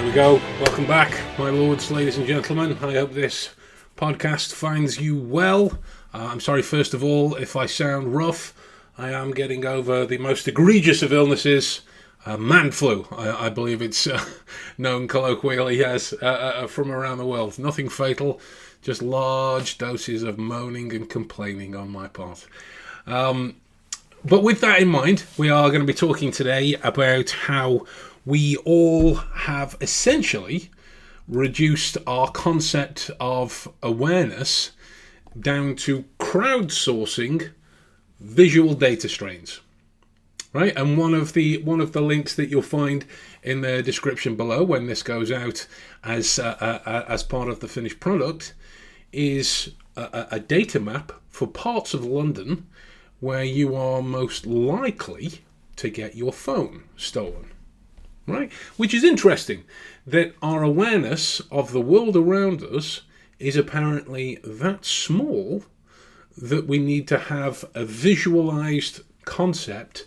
we go. Welcome back, my lords, ladies and gentlemen. I hope this podcast finds you well. I'm sorry, first of all, if I sound rough. I am getting over the most egregious of illnesses, man flu. I believe it's known colloquially as from around the world. Nothing fatal, just large doses of moaning and complaining on my part. But with that in mind, we are going to be talking today about how we all have essentially reduced our concept of awareness down to crowdsourcing visual data strains, right? And one of the links that you'll find in the description below when this goes out as part of the finished product is a data map for parts of London where you are most likely to get your phone stolen. Right? Which is interesting, that our awareness of the world around us is apparently that small that we need to have a visualized concept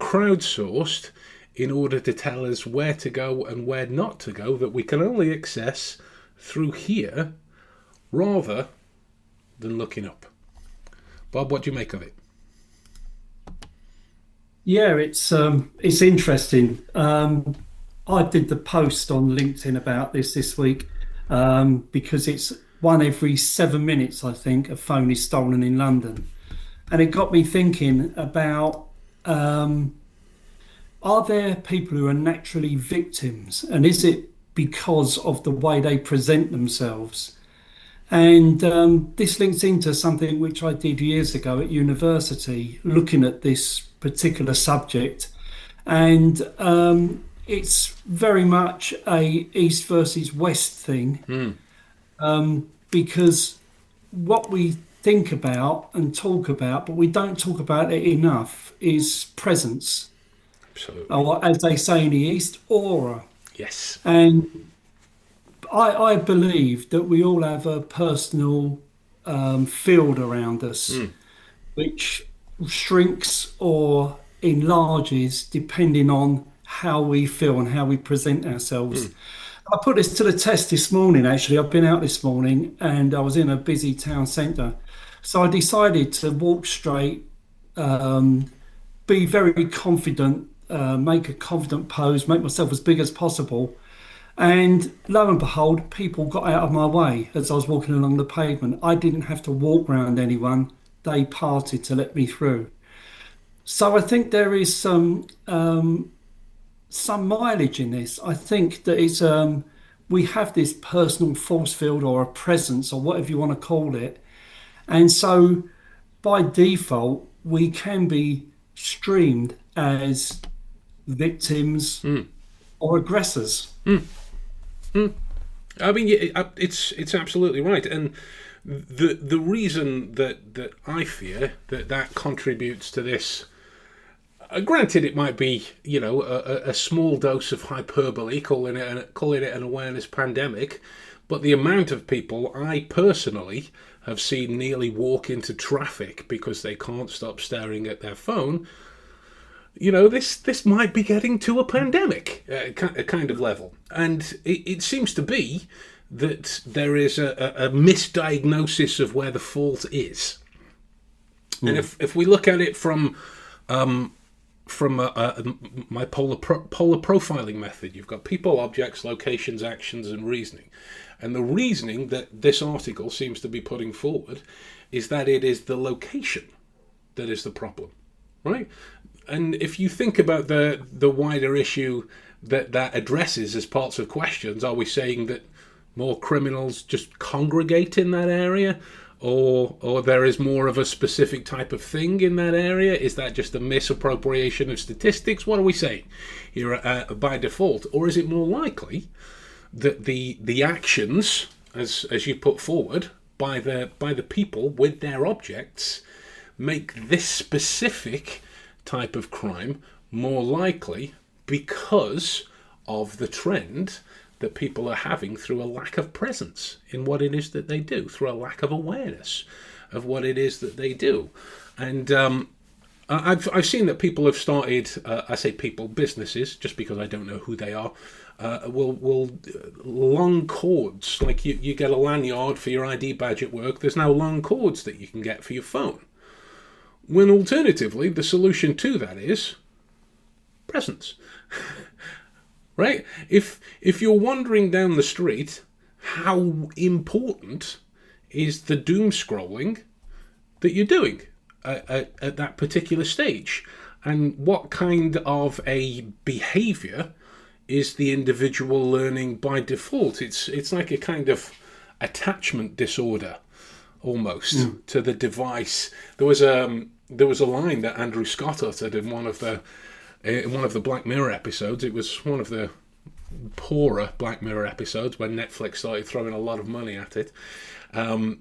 crowdsourced in order to tell us where to go and where not to go, that we can only access through here rather than looking up. Bob, what do you make of it? Yeah, it's interesting. I did the post on LinkedIn about this week because it's one every 7 minutes, I think, a phone is stolen in London, and it got me thinking about are there people who are naturally victims, and is it because of the way they present themselves? And this links into something which I did years ago at university, looking at this particular subject. And it's very much a East versus West thing, because what we think about and talk about, but we don't talk about it enough, is presence. Absolutely. Or as they say in the East, aura. Yes. And I believe that we all have a personal field around us, which shrinks or enlarges depending on how we feel and how we present ourselves. I put this to the test this morning, actually. I've been out this morning and I was in a busy town centre. So I decided to walk straight, be very confident, make a confident pose, make myself as big as possible. And lo and behold, people got out of my way as I was walking along the pavement. I didn't have to walk round anyone. They parted to let me through. So I think there is some mileage in this. I think that it's we have this personal force field or a presence or whatever you want to call it. And so by default, we can be streamed as victims or aggressors. I mean, it's absolutely right, and the reason that I fear that contributes to this. Granted, it might be a small dose of hyperbole, calling it an awareness pandemic, but the amount of people I personally have seen nearly walk into traffic because they can't stop staring at their phone. This might be getting to a pandemic kind of level. And it seems to be that there is a misdiagnosis of where the fault is. And if we look at it from my polar profiling method, you've got people, objects, locations, actions, and reasoning. And the reasoning that this article seems to be putting forward is that it is the location that is the problem, right? And if you think about the wider issue that addresses as parts of questions, are we saying that more criminals just congregate in that area? Or there is more of a specific type of thing in that area? Is that just a misappropriation of statistics? What are we saying here by default? Or is it more likely that the actions, as you put forward, by the people with their objects, make this specific type of crime more likely because of the trend that people are having through a lack of presence in what it is that they do, through a lack of awareness of what it is that they do. And I've seen that people have started. I say people, businesses, just because I don't know who they are. Will long cords, like you get a lanyard for your ID badge at work. There's now long cords that you can get for your phone. When alternatively, the solution to that is presents. Right? If you're wandering down the street, how important is the doom scrolling that you're doing at that particular stage? And what kind of a behavior is the individual learning by default? It's like a kind of attachment disorder almost to the device. There was a line that Andrew Scott uttered in one of the Black Mirror episodes. It was one of the poorer Black Mirror episodes when Netflix started throwing a lot of money at it. And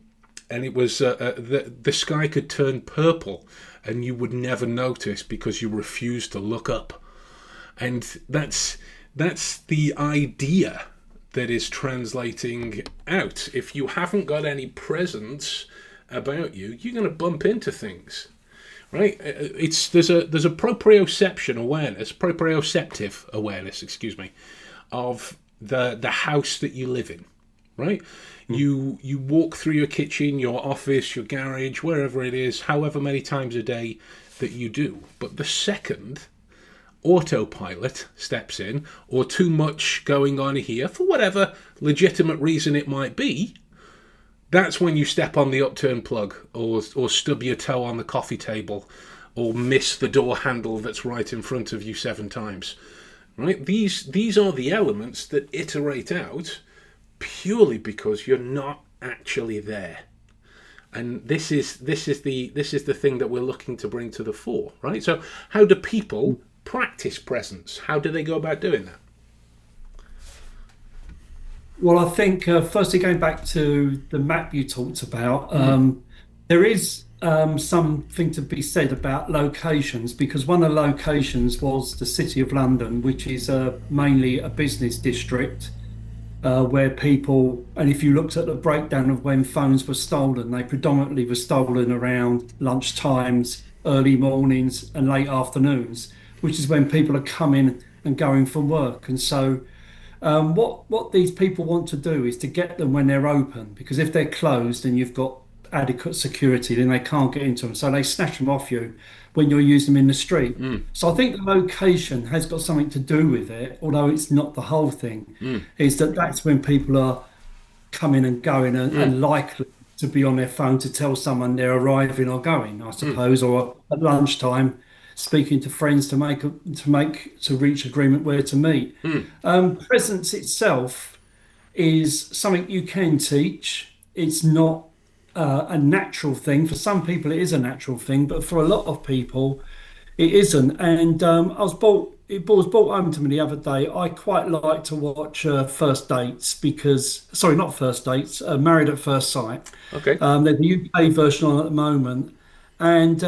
it was the sky could turn purple and you would never notice because you refused to look up. And that's the idea that is translating out. If you haven't got any presence about you, you're going to bump into things. Right? There's a proprioceptive awareness, excuse me, of the house that you live in. Right? You walk through your kitchen, your office, your garage, wherever it is, however many times a day that you do. But the second autopilot steps in, or too much going on here, for whatever legitimate reason it might be, that's when you step on the upturned plug, or stub your toe on the coffee table, or miss the door handle that's right in front of you 7 times. Right? These are the elements that iterate out purely because you're not actually there. And this is the thing that we're looking to bring to the fore, right? So how do people practice presence? How do they go about doing that? Well, I think firstly, going back to the map you talked about, there is something to be said about locations, because one of the locations was the City of London, which is mainly a business district where people, and if you looked at the breakdown of when phones were stolen, they predominantly were stolen around lunch times, early mornings, and late afternoons, which is when people are coming and going from work. And so what these people want to do is to get them when they're open, because if they're closed and you've got adequate security, then they can't get into them. So they snatch them off you when you're using them in the street. So I think the location has got something to do with it, although it's not the whole thing, is that's when people are coming and going and likely to be on their phone to tell someone they're arriving or going, I suppose, or at lunchtime speaking to friends to reach agreement where to meet. Presence itself is something you can teach. It's not a natural thing. For some people, it is a natural thing, but for a lot of people, it isn't. And it was brought home to me the other day. I quite like to watch First Dates not First Dates, Married at First Sight. Okay. There's a UK version on at the moment, and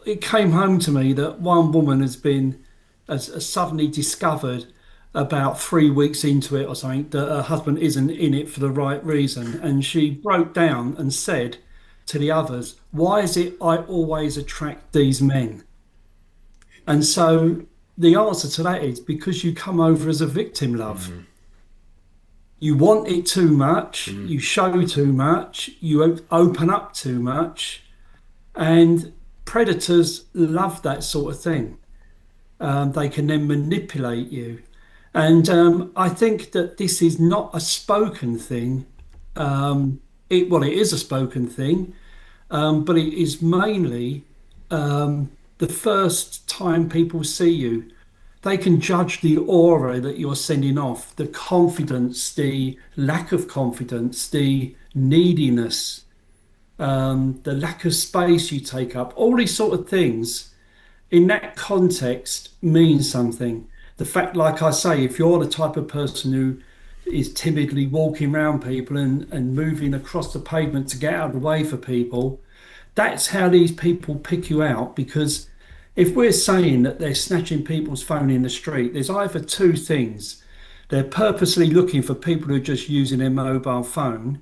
it came home to me that one woman has suddenly discovered about 3 weeks into it or something that her husband isn't in it for the right reason, and she broke down and said to the others, "Why is it I always attract these men?" And so the answer to that is because you come over as a victim, love. You want it too much, you show too much, you open up too much, and predators love that sort of thing. They can then manipulate you. And I think that this is not a spoken thing. It is a spoken thing, but it is mainly the first time people see you. They can judge the aura that you're sending off, the confidence, the lack of confidence, the neediness, the lack of space you take up. All these sort of things in that context mean something. The fact, like I say, if you're the type of person who is timidly walking around people and moving across the pavement to get out of the way for people, that's how these people pick you out. Because if we're saying that they're snatching people's phone in the street, there's either two things. They're purposely looking for people who are just using their mobile phone,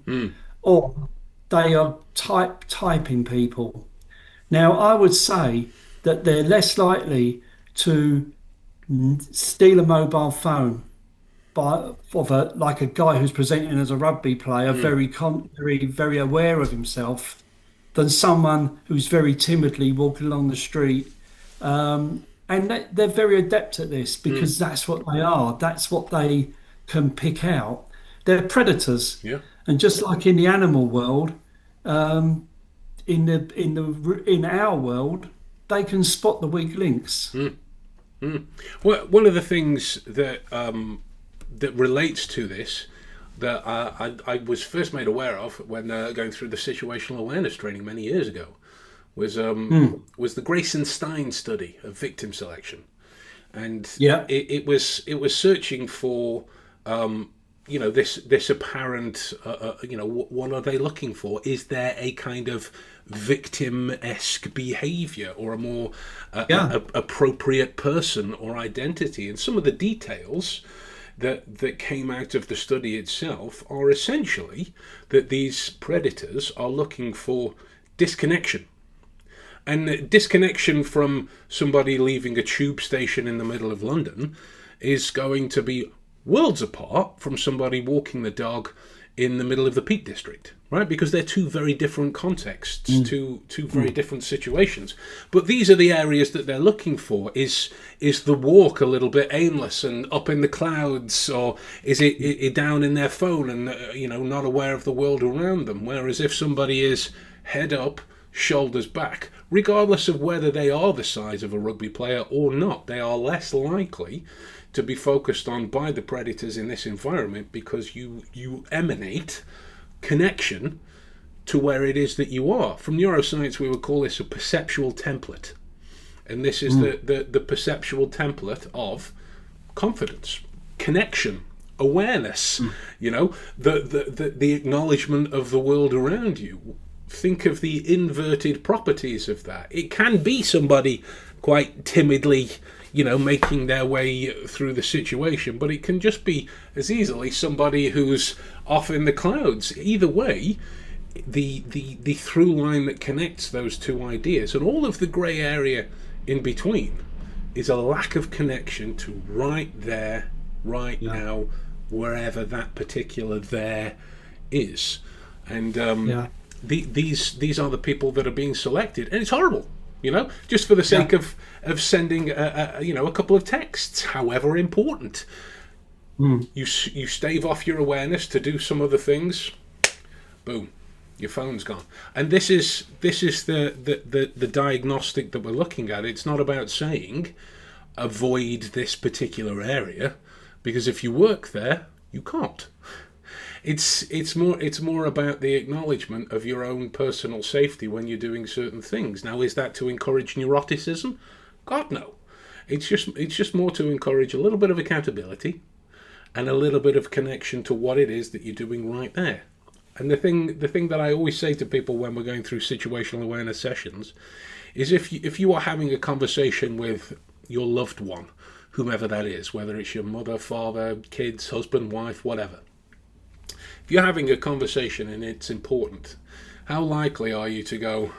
or they are typing people. Now, I would say that they're less likely to steal a mobile phone of a like a guy who's presenting as a rugby player, very aware of himself, than someone who's very timidly walking along the street. And they're very adept at this because that's what they are. That's what they can pick out. They're predators, Yeah. and just like in the animal world, um, in our world, they can spot the weak links. Well, one of the things that that relates to this that I was first made aware of when going through the situational awareness training many years ago was the Grayson Stein study of victim selection, and Yeah, it was searching for this apparent what are they looking for? Is there a kind of victim-esque behavior or a more yeah, appropriate person or identity? And some of the details that came out of the study itself are essentially that these predators are looking for disconnection. And disconnection from somebody leaving a tube station in the middle of London is going to be worlds apart from somebody walking the dog in the middle of the Peak District, right? Because they're two very different contexts, two very different situations. But these are the areas that they're looking for. Is the walk a little bit aimless and up in the clouds, or is it down in their phone and not aware of the world around them? Whereas if somebody is head up, shoulders back, regardless of whether they are the size of a rugby player or not, they are less likely to be focused on by the predators in this environment, because you emanate connection to where it is that you are. From neuroscience, we would call this a perceptual template. And this is the perceptual template of confidence, connection, awareness, the acknowledgement of the world around you. Think of the inverted properties of that. It can be somebody quite timidly, making their way through the situation, but it can just be as easily somebody who's off in the clouds. Either way, the through line that connects those two ideas and all of the grey area in between is a lack of connection to right there, right now, wherever that particular there is. And these are the people that are being selected, and it's horrible. Just for the sake of sending a couple of texts, however important. You stave off your awareness to do some other things. Boom, your phone's gone. And this is the diagnostic that we're looking at. It's not about saying avoid this particular area, because if you work there, you can't. It's more about the acknowledgement of your own personal safety when you're doing certain things. Now, is that to encourage neuroticism? God, no. It's just more to encourage a little bit of accountability and a little bit of connection to what it is that you're doing right there. And the thing that I always say to people when we're going through situational awareness sessions is if you are having a conversation with your loved one, whomever that is, whether it's your mother, father, kids, husband, wife, whatever. If you're having a conversation and it's important, how likely are you to go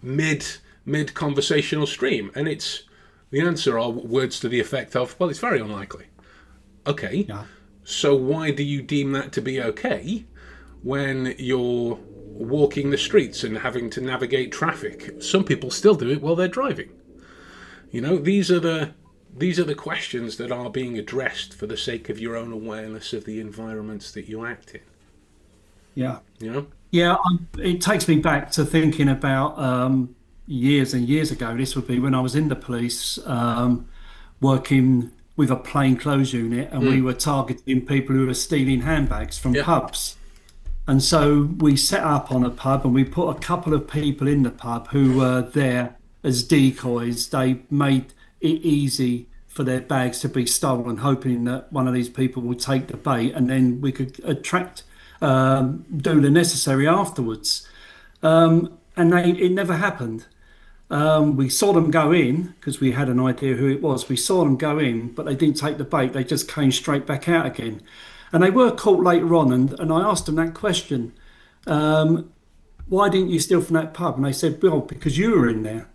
mid conversational stream? And the answer are words to the effect of, well, it's very unlikely. Okay, so why do you deem that to be okay when you're walking the streets and having to navigate traffic? Some people still do it while they're driving. These are the questions that are being addressed for the sake of your own awareness of the environments that you act in. yeah. Yeah. It takes me back to thinking about years and years ago. This would be when I was in the police, working with a plainclothes unit, and we were targeting people who were stealing handbags from pubs. And so we set up on a pub and we put a couple of people in the pub who were there as decoys. They made it easy for their bags to be stolen, hoping that one of these people would take the bait and then we could do the necessary afterwards. And it never happened. We saw them go in because we had an idea who it was. We saw them go in, but they didn't take the bait. They just came straight back out again. And they were caught later on. And I asked them that question. why didn't you steal from that pub? And they said, well, because you were in there.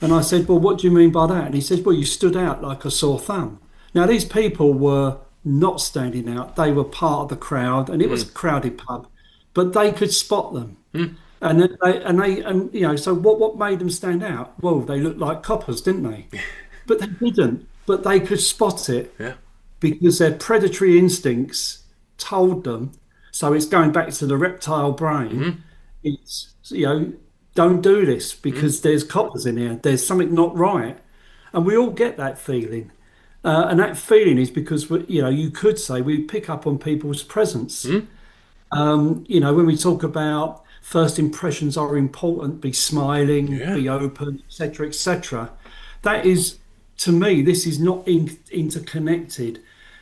And I said, well, what do you mean by that? And he says, well, you stood out like a sore thumb. Now, these people were not standing out. They were part of the crowd, and it was a crowded pub, but they could spot them. And so what made them stand out? Well, they looked like coppers, didn't they? But they didn't. But they could spot it Yeah. because their predatory instincts told them. So it's going back to the reptile brain. It's, don't do this because there's coppers in here. There's something not right. And we all get that feeling. And that feeling is because, you could say we pick up on people's presence. When we talk about first impressions are important, be smiling, Yeah. be open, etc., etc. That is, to me, this is not interconnected.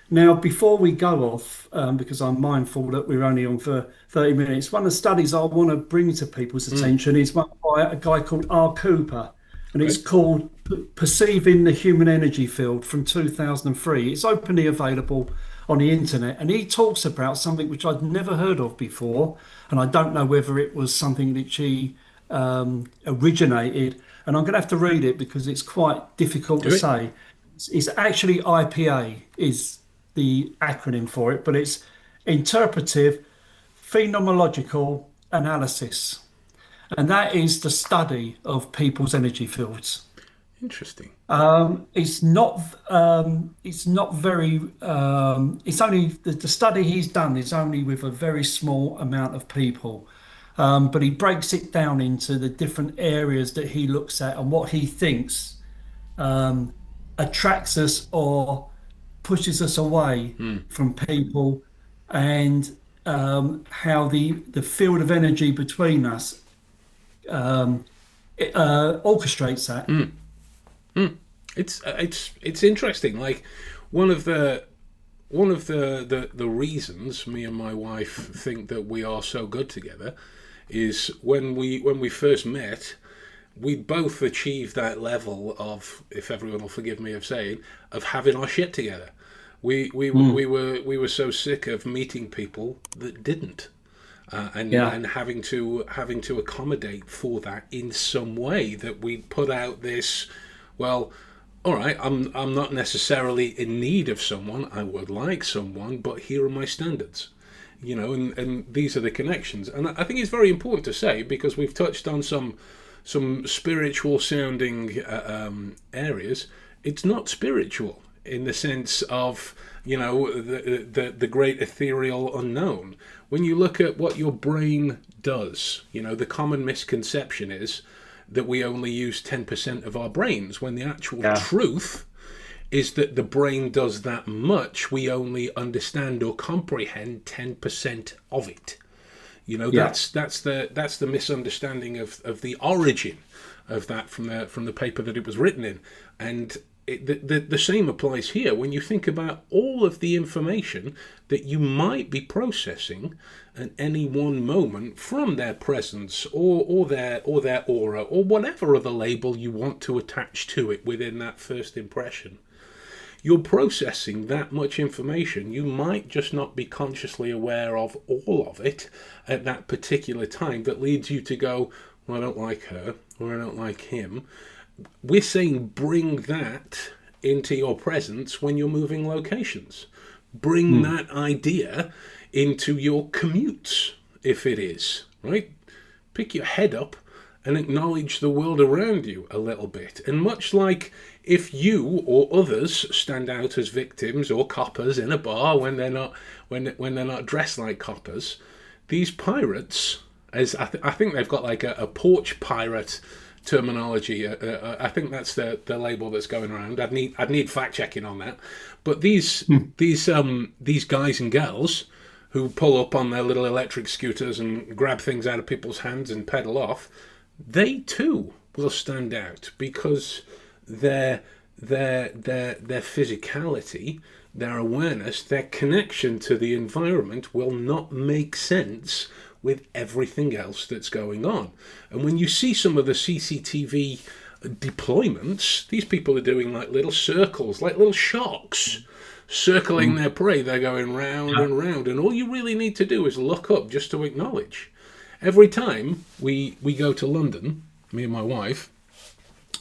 Now, before we go off, because I'm mindful that we're only on for 30 minutes, one of the studies I want to bring to people's attention is one by a guy called R. Cooper, and it's called Perceiving the Human Energy Field from 2003. It's openly available on the internet, and he talks about something which I'd never heard of before, and I don't know whether it was something that he originated, and I'm going to have to read it because it's quite difficult Do to it. say. It's actually IPA is the acronym for it, but it's interpretive phenomenological analysis, and that is the study of people's energy fields. Interesting. It's not. It's not very. It's only the study he's done is only with a very small amount of people, but he breaks it down into the different areas that he looks at and what he thinks attracts us or pushes us away from people, and how the field of energy between us orchestrates that. It's interesting. Like one of the reasons me and my wife think that we are so good together is when we first met, we both achieved that level of, if everyone will forgive me of saying, of having our shit together. We were so sick of meeting people that didn't. And having to accommodate for that in some way, that we put out this, well, all right, I'm not necessarily in need of someone, I would like someone, but here are my standards, and these are the connections. And I think it's very important to say, because we've touched on some spiritual sounding areas. It's not spiritual in the sense of the great ethereal unknown. When you look at what your brain does, the common misconception is that we only use 10% of our brains, when the actual truth is that the brain does that much. We only understand or comprehend 10% of it. That's the misunderstanding of the origin of that from the paper that it was written in. And the same applies here when you think about all of the information that you might be processing at any one moment from their presence or their aura, or whatever other label you want to attach to it within that first impression. You're processing that much information. You might just not be consciously aware of all of it at that particular time, that leads you to go, well, I don't like her, or I don't like him. We're saying bring that into your presence when you're moving locations. Bring that idea into your commutes, if it is, right? Pick your head up and acknowledge the world around you a little bit. And much like if you or others stand out as victims or coppers in a bar when they're not dressed like coppers, these pirates, as I think they've got like a porch pirate terminology. I think that's the label that's going around. I'd need fact checking on that. But these guys and gals who pull up on their little electric scooters and grab things out of people's hands and pedal off, they too will stand out, because their physicality, their awareness, their connection to the environment will not make sense with everything else that's going on. And when you see some of the CCTV deployments, these people are doing like little circles, like little sharks, circling their prey. They're going round and round, and all you really need to do is look up just to acknowledge. every time we go to London, me and my wife,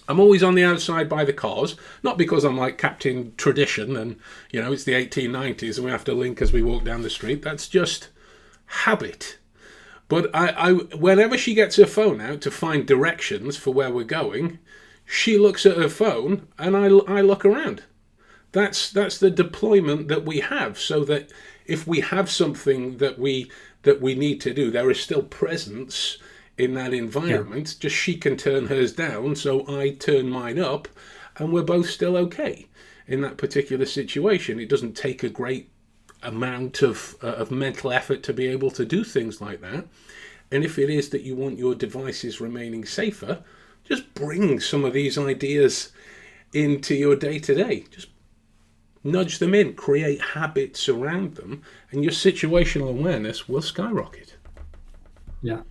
I'm always on the outside by the cars, not because I'm like Captain Tradition and, it's the 1890s and we have to link as we walk down the street. That's just habit. But I whenever she gets her phone out to find directions for where we're going, she looks at her phone and I look around. That's the deployment that we have, so that if we have something that we need to do, there is still presence in that environment. Just she can turn hers down, so I turn mine up, and we're both still okay in that particular situation. It doesn't take a great amount of mental effort to be able to do things like that. And if it is that you want your devices remaining safer, just bring some of these ideas into your day-to-day. Just nudge them in, create habits around them, and your situational awareness will skyrocket. Yeah.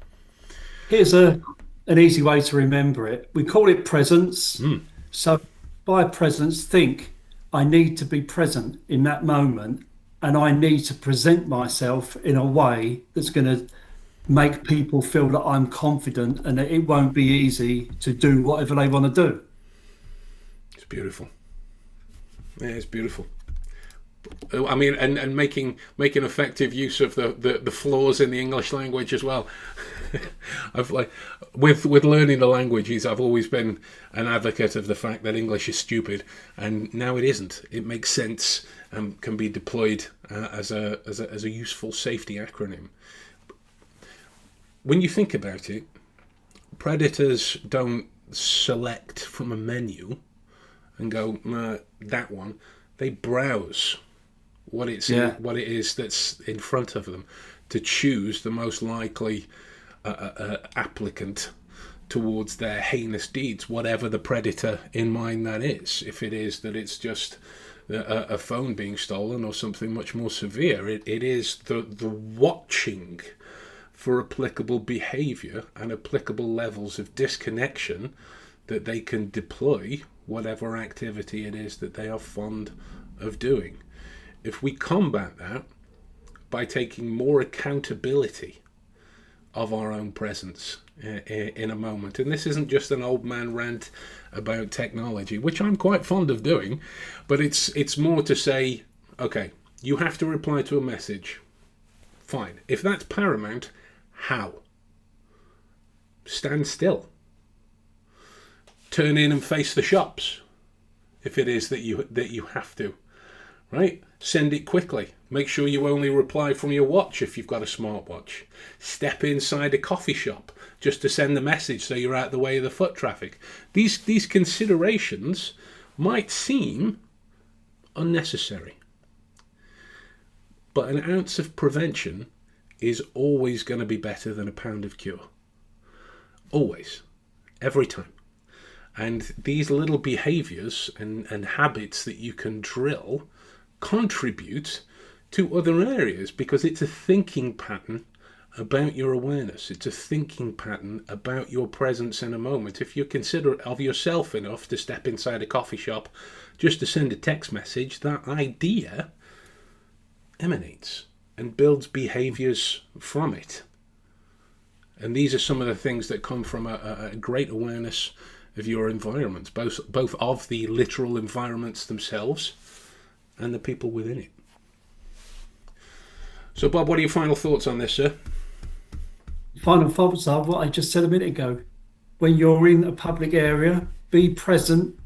Here's an easy way to remember it. We call it presence. So by presence, think, I need to be present in that moment, and I need to present myself in a way that's going to make people feel that I'm confident and that it won't be easy to do whatever they want to do. It's beautiful. Yeah, it's beautiful. I mean, and making effective use of the flaws in the English language as well. I've with learning the languages, I've always been an advocate of the fact that English is stupid, and now it isn't. It makes sense and can be deployed as a useful safety acronym. When you think about it, predators don't select from a menu and go, that one. They browse what it is that's in front of them to choose the most likely applicant towards their heinous deeds, whatever the predator in mind that is. If it is that it's just a phone being stolen or something much more severe, it is the watching for applicable behaviour and applicable levels of disconnection that they can deploy whatever activity it is that they are fond of doing. If we combat that by taking more accountability of our own presence in a moment, and this isn't just an old man rant about technology, which I'm quite fond of doing, but it's more to say, okay, you have to reply to a message. Fine. If that's paramount, how? Stand still. Turn in and face the shops if it is that you have to, right? Send it quickly. Make sure you only reply from your watch if you've got a smartwatch. Step inside a coffee shop just to send the message so you're out of the way of the foot traffic. These considerations might seem unnecessary, but an ounce of prevention is always going to be better than a pound of cure. Always. Every time. And these little behaviours and habits that you can drill contribute to other areas, because it's a thinking pattern about your awareness. It's a thinking pattern about your presence in a moment. If you're considerate of yourself enough to step inside a coffee shop just to send a text message, that idea emanates and builds behaviours from it. And these are some of the things that come from a great awareness of your environments, both of the literal environments themselves and the people within it. So, Bob, what are your final thoughts on this, sir? Final thoughts are what I just said a minute ago. When you're in a public area, be present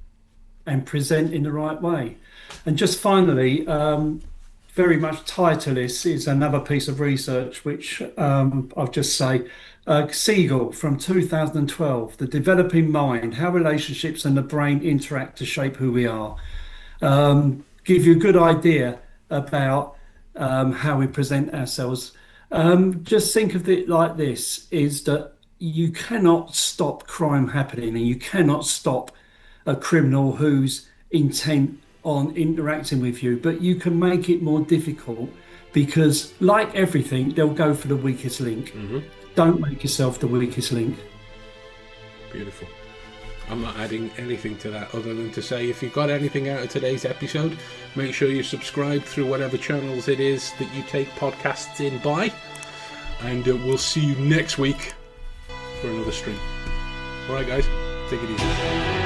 and present in the right way. And just finally, very much tied to this is another piece of research which I'll just say, Siegel from 2012, The Developing Mind, How Relationships and the Brain Interact to Shape Who We Are. Give you a good idea about how we present ourselves. Just think of it like this, is that you cannot stop crime happening, and you cannot stop a criminal who's intent on interacting with you, but you can make it more difficult, because like everything, they'll go for the weakest link. Mm-hmm. Don't make yourself the weakest link. Beautiful. I'm not adding anything to that other than to say, if you got anything out of today's episode, make sure you subscribe through whatever channels it is that you take podcasts in by. and we'll see you next week for another stream. Alright guys, take it easy.